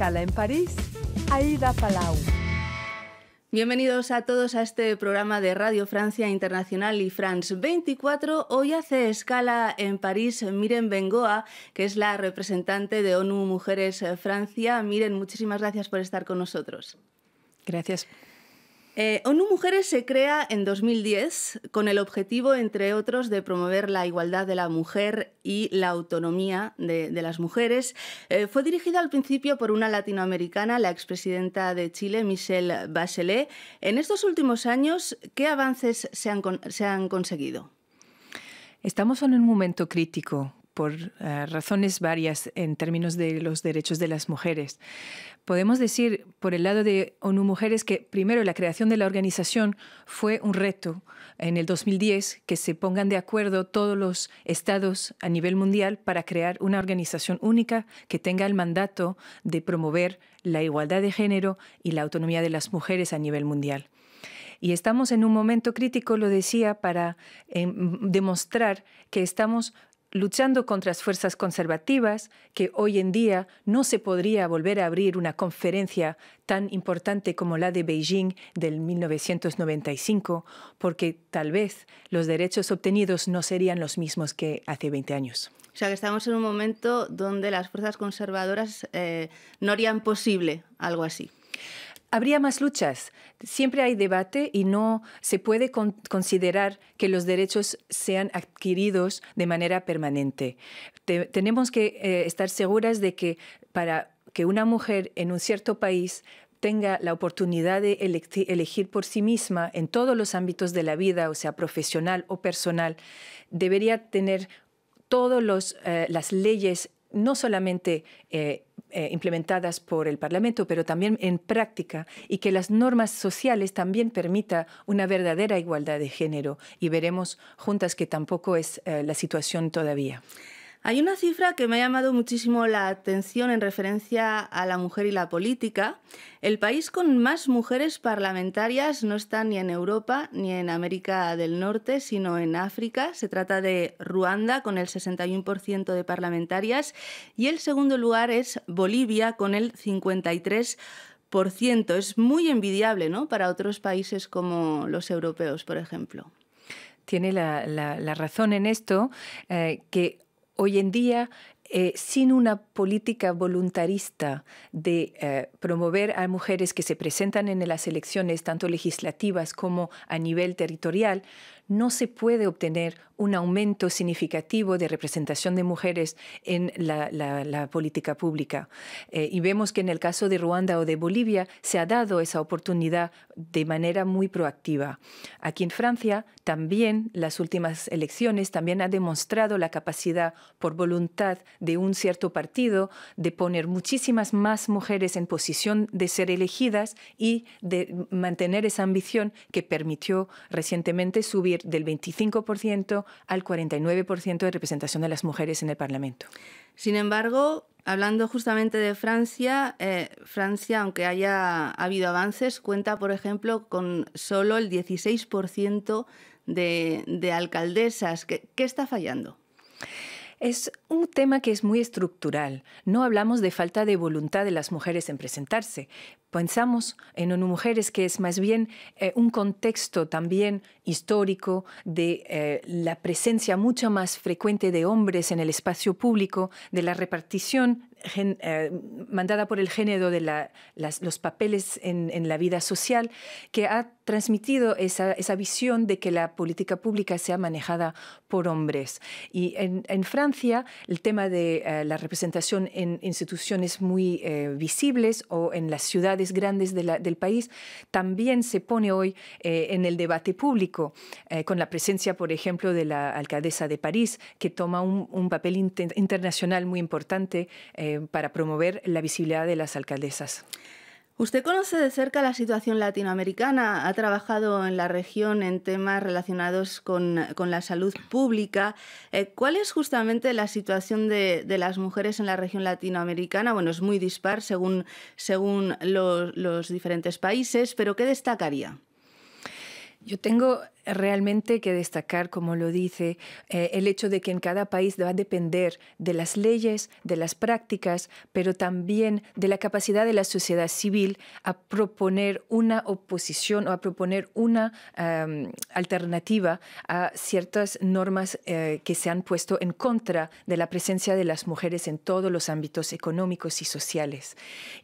Escala en París, Aida Palau. Bienvenidos a todos a este programa de Radio Francia Internacional y France 24. Hoy hace escala en París Miren Bengoa, que es la representante de ONU Mujeres Francia. Miren, muchísimas gracias por estar con nosotros. Gracias. ONU Mujeres se crea en 2010 con el objetivo, entre otros, de promover la igualdad de la mujer y la autonomía de las mujeres. Fue dirigida al principio por una latinoamericana, la expresidenta de Chile, Michelle Bachelet. En estos últimos años, ¿qué avances se han conseguido? Estamos en un momento crítico por razones varias en términos de los derechos de las mujeres. Podemos decir, por el lado de ONU Mujeres, que primero la creación de la organización fue un reto en el 2010, que se pongan de acuerdo todos los estados a nivel mundial para crear una organización única que tenga el mandato de promover la igualdad de género y la autonomía de las mujeres a nivel mundial. Y estamos en un momento crítico, lo decía, para demostrar que estamos luchando contra las fuerzas conservativas, que hoy en día no se podría volver a abrir una conferencia tan importante como la de Beijing del 1995, porque tal vez los derechos obtenidos no serían los mismos que hace 20 años. O sea, que estamos en un momento donde las fuerzas conservadoras no harían posible algo así. Habría más luchas. Siempre hay debate y no se puede considerar que los derechos sean adquiridos de manera permanente. Tenemos que estar seguras de que para que una mujer en un cierto país tenga la oportunidad de elegir por sí misma en todos los ámbitos de la vida, o sea, profesional o personal, debería tener todas las leyes, no solamente implementadas por el Parlamento, pero también en práctica, y que las normas sociales también permitan una verdadera igualdad de género. Y veremos juntas que tampoco es la situación todavía. Hay una cifra que me ha llamado muchísimo la atención en referencia a la mujer y la política. El país con más mujeres parlamentarias no está ni en Europa ni en América del Norte, sino en África. Se trata de Ruanda, con el 61% de parlamentarias, y el segundo lugar es Bolivia, con el 53%. Es muy envidiable, ¿no?, para otros países como los europeos, por ejemplo. Tiene la razón en esto, que hoy en día, sin una política voluntarista de promover a mujeres que se presentan en las elecciones, tanto legislativas como a nivel territorial, no se puede obtener un aumento significativo de representación de mujeres en la política pública. Y vemos que en el caso de Ruanda o de Bolivia se ha dado esa oportunidad de manera muy proactiva. Aquí en Francia también las últimas elecciones también ha demostrado la capacidad por voluntad de un cierto partido de poner muchísimas más mujeres en posición de ser elegidas y de mantener esa ambición que permitió recientemente subir del 25% al 49% de representación de las mujeres en el Parlamento. Sin embargo, hablando justamente de Francia, Francia, aunque haya habido avances, cuenta, por ejemplo, con solo el 16% de alcaldesas. ¿Qué está fallando? Es un tema que es muy estructural. No hablamos de falta de voluntad de las mujeres en presentarse. Pensamos en ONU Mujeres que es más bien un contexto también histórico de la presencia mucho más frecuente de hombres en el espacio público, de la repartición mandada por el género de los papeles en la vida social, que ha transmitido esa visión de que la política pública sea manejada por hombres. Y en Francia, el tema de la representación en instituciones muy visibles o en las ciudades grandes del país también se pone hoy en el debate público, con la presencia, por ejemplo, de la alcaldesa de París, que toma un papel internacional muy importante para promover la visibilidad de las alcaldesas. Usted conoce de cerca la situación latinoamericana, ha trabajado en la región en temas relacionados con la salud pública. ¿Cuál es justamente la situación de las mujeres en la región latinoamericana? Bueno, es muy dispar según los diferentes países, pero ¿qué destacaría? Yo tengo realmente hay que destacar, como lo dice, el hecho de que en cada país va a depender de las leyes, de las prácticas, pero también de la capacidad de la sociedad civil a proponer una oposición o a proponer una alternativa a ciertas normas que se han puesto en contra de la presencia de las mujeres en todos los ámbitos económicos y sociales.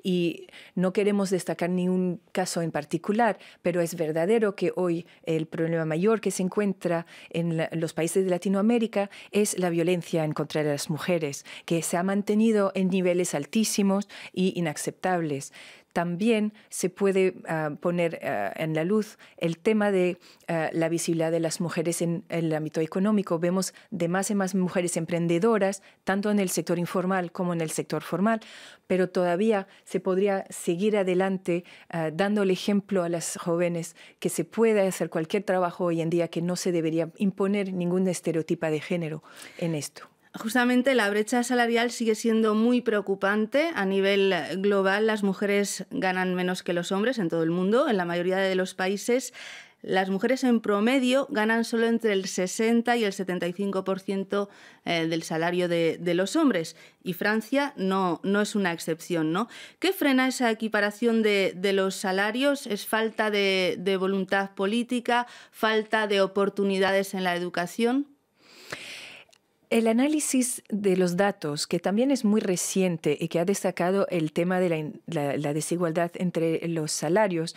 Y no queremos destacar ningún caso en particular, pero es verdadero que hoy el problema mayor que se encuentra en los países de Latinoamérica es la violencia en contra de las mujeres, que se ha mantenido en niveles altísimos y inaceptables. También se puede poner en la luz el tema de la visibilidad de las mujeres en el ámbito económico. Vemos de más en más mujeres emprendedoras, tanto en el sector informal como en el sector formal, pero todavía se podría seguir adelante dando el ejemplo a las jóvenes que se puede hacer cualquier trabajo hoy en día, que no se debería imponer ningún estereotipo de género en esto. Justamente la brecha salarial sigue siendo muy preocupante. A nivel global, las mujeres ganan menos que los hombres en todo el mundo. En la mayoría de los países, las mujeres en promedio ganan solo entre el 60 y el 75% del salario de los hombres. Y Francia no es una excepción, ¿no? ¿Qué frena esa equiparación de los salarios? ¿Es falta de voluntad política? ¿Falta de oportunidades en la educación? El análisis de los datos, que también es muy reciente y que ha destacado el tema de la desigualdad entre los salarios,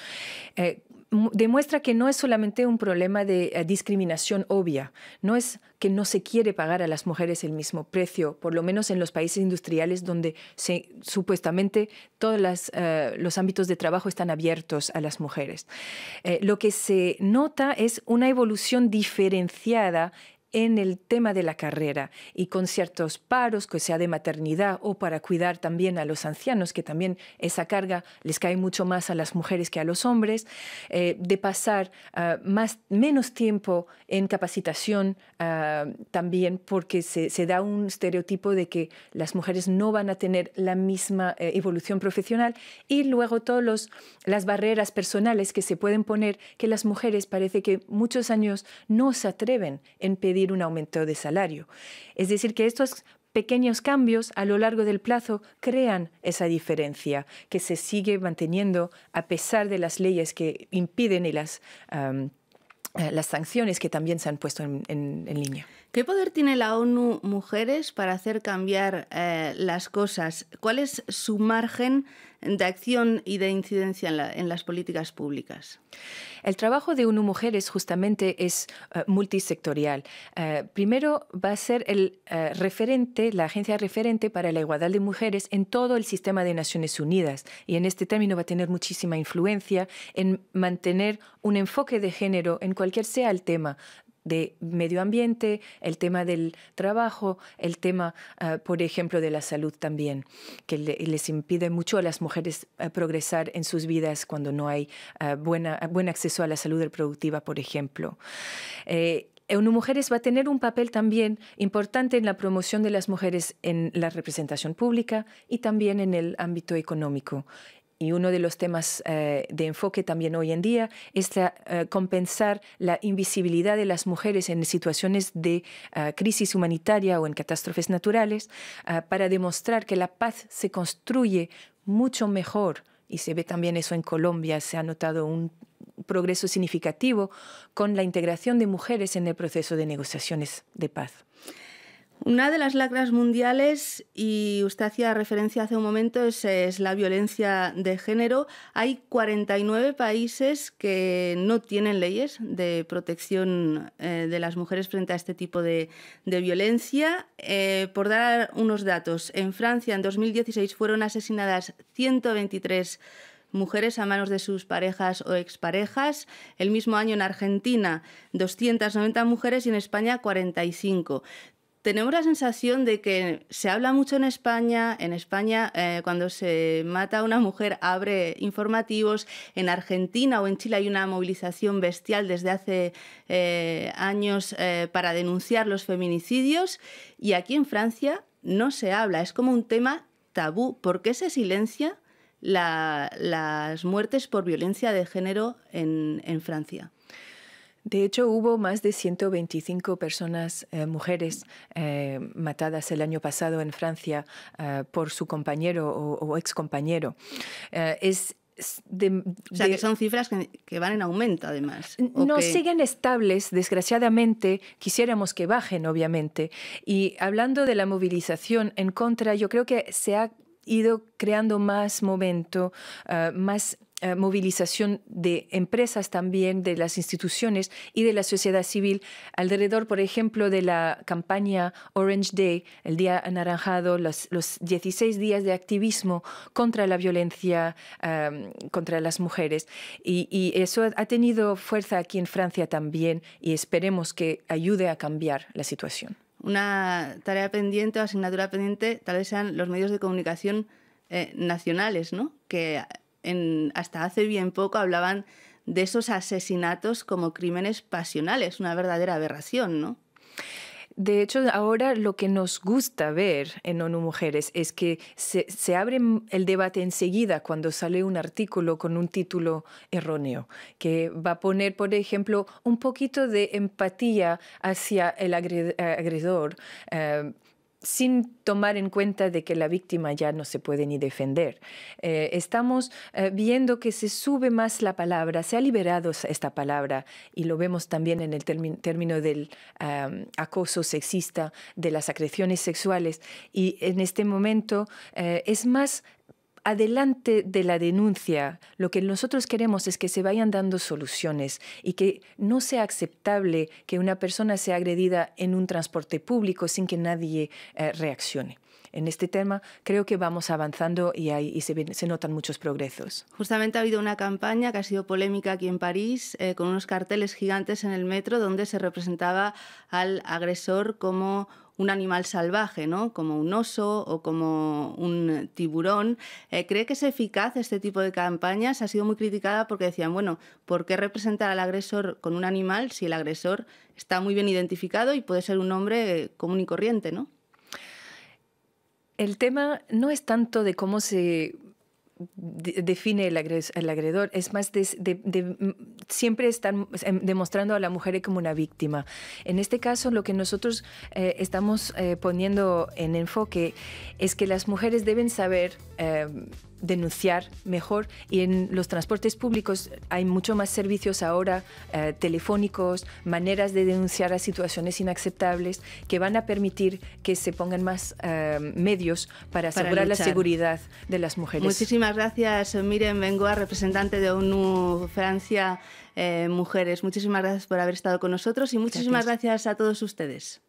demuestra que no es solamente un problema de discriminación obvia, no es que no se quiere pagar a las mujeres el mismo precio, por lo menos en los países industriales donde supuestamente todos los ámbitos de trabajo están abiertos a las mujeres. Lo que se nota es una evolución diferenciada en el tema de la carrera y con ciertos paros, que sea de maternidad o para cuidar también a los ancianos, que también esa carga les cae mucho más a las mujeres que a los hombres, de pasar menos tiempo en capacitación también, porque se da un estereotipo de que las mujeres no van a tener la misma evolución profesional, y luego todas las barreras personales que se pueden poner, que las mujeres parece que muchos años no se atreven en pedir un aumento de salario. Es decir, que estos pequeños cambios a lo largo del plazo crean esa diferencia que se sigue manteniendo a pesar de las leyes que impiden y las sanciones que también se han puesto en línea. ¿Qué poder tiene la ONU Mujeres para hacer cambiar las cosas? ¿Cuál es su margen de acción y de incidencia en las políticas públicas? El trabajo de ONU Mujeres justamente es multisectorial. Primero va a ser el referente, la agencia referente para la igualdad de mujeres en todo el sistema de Naciones Unidas, y en este término va a tener muchísima influencia en mantener un enfoque de género en cualquier sea el tema de medio ambiente, el tema del trabajo, el tema, por ejemplo, de la salud también, que les impide mucho a las mujeres progresar en sus vidas cuando no hay buen acceso a la salud reproductiva, por ejemplo. ONU Mujeres va a tener un papel también importante en la promoción de las mujeres en la representación pública y también en el ámbito económico. Y uno de los temas de enfoque también hoy en día es compensar la invisibilidad de las mujeres en situaciones de crisis humanitaria o en catástrofes naturales, para demostrar que la paz se construye mucho mejor. Y se ve también eso en Colombia, se ha notado un progreso significativo con la integración de mujeres en el proceso de negociaciones de paz. Una de las lacras mundiales, y usted hacía referencia hace un momento, es la violencia de género. Hay 49 países que no tienen leyes de protección de las mujeres frente a este tipo de violencia. Por dar unos datos, en Francia en 2016 fueron asesinadas 123 mujeres a manos de sus parejas o exparejas. El mismo año en Argentina 290 mujeres y en España 45. Tenemos la sensación de que se habla mucho en España. Cuando se mata a una mujer abre informativos. En Argentina o en Chile hay una movilización bestial desde hace años para denunciar los feminicidios, y aquí en Francia no se habla, es como un tema tabú. ¿Por qué se silencia las muertes por violencia de género en Francia? De hecho, hubo más de 125 personas, mujeres, matadas el año pasado en Francia por su compañero o excompañero. O sea, que son cifras que van en aumento, además. No siguen estables, desgraciadamente. Quisiéramos que bajen, obviamente. Y hablando de la movilización en contra, yo creo que se ha ido creando más momento, más movilización de empresas también, de las instituciones y de la sociedad civil alrededor, por ejemplo, de la campaña Orange Day, el Día Anaranjado, los 16 días de activismo contra la violencia contra las mujeres. Y eso ha tenido fuerza aquí en Francia también y esperemos que ayude a cambiar la situación. Una tarea pendiente o asignatura pendiente tal vez sean los medios de comunicación nacionales, ¿no? Que hasta hace bien poco hablaban de esos asesinatos como crímenes pasionales, una verdadera aberración, ¿no? De hecho, ahora lo que nos gusta ver en ONU Mujeres es que se abre el debate enseguida cuando sale un artículo con un título erróneo, que va a poner, por ejemplo, un poquito de empatía hacia el agresor, sin tomar en cuenta de que la víctima ya no se puede ni defender. Estamos viendo que se sube más la palabra, se ha liberado esta palabra y lo vemos también en el término del acoso sexista, de las agresiones sexuales y en este momento es más adelante de la denuncia. Lo que nosotros queremos es que se vayan dando soluciones y que no sea aceptable que una persona sea agredida en un transporte público sin que nadie reaccione. En este tema creo que vamos avanzando y se notan muchos progresos. Justamente ha habido una campaña que ha sido polémica aquí en París con unos carteles gigantes en el metro donde se representaba al agresor como un animal salvaje, ¿no? Como un oso o como un tiburón. ¿Cree que es eficaz este tipo de campañas? Ha sido muy criticada porque decían, bueno, ¿por qué representar al agresor con un animal si el agresor está muy bien identificado y puede ser un hombre común y corriente, ¿no? El tema no es tanto de cómo se define el agredor, es más siempre están demostrando a la mujer como una víctima. En este caso, lo que nosotros estamos poniendo en enfoque es que las mujeres deben saber denunciar mejor y en los transportes públicos hay mucho más servicios ahora telefónicos, maneras de denunciar a situaciones inaceptables que van a permitir que se pongan más medios para asegurar la seguridad de las mujeres. Muchísimas gracias, Miren Bengoa, representante de ONU Francia Mujeres. Muchísimas gracias por haber estado con nosotros y muchísimas gracias a todos ustedes.